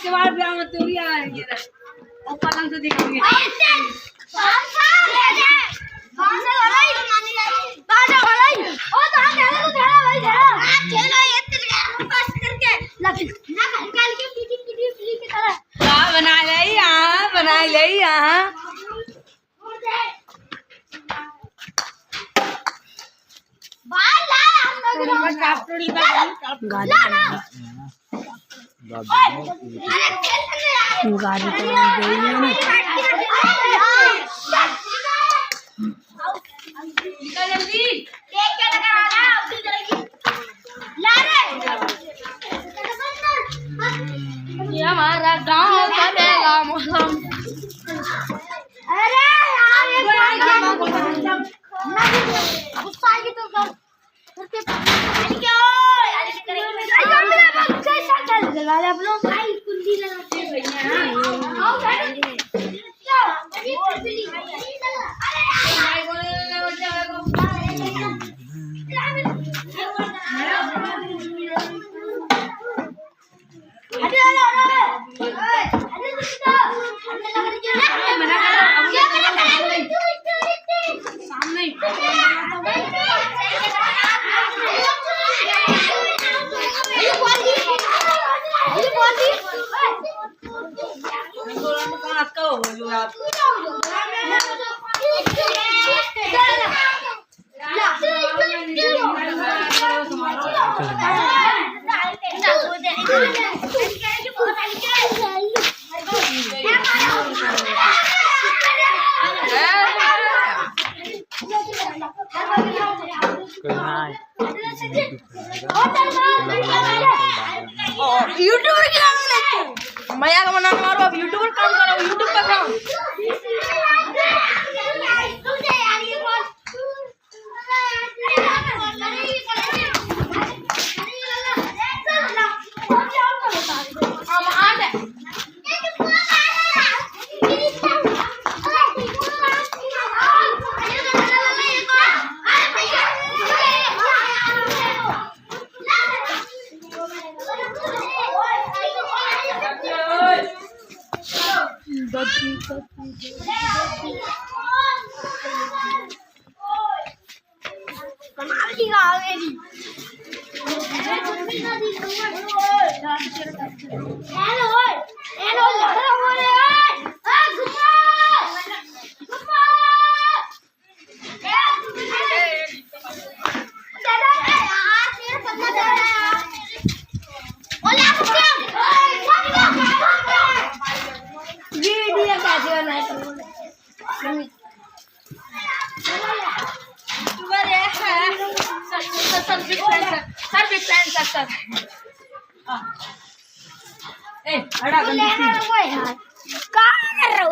के बाद ब्याह में तोरी आएंगे और पतंग से दिखाएंगे बना ले यहाँ गाड़ी हमारा गाँव बनेगा मौसम। अरे आप लोग कुंडी लगाते यूट्यूबर की मजा का मना मारो अब यूट्यूबर काम करो यूट्यूब पर काम सर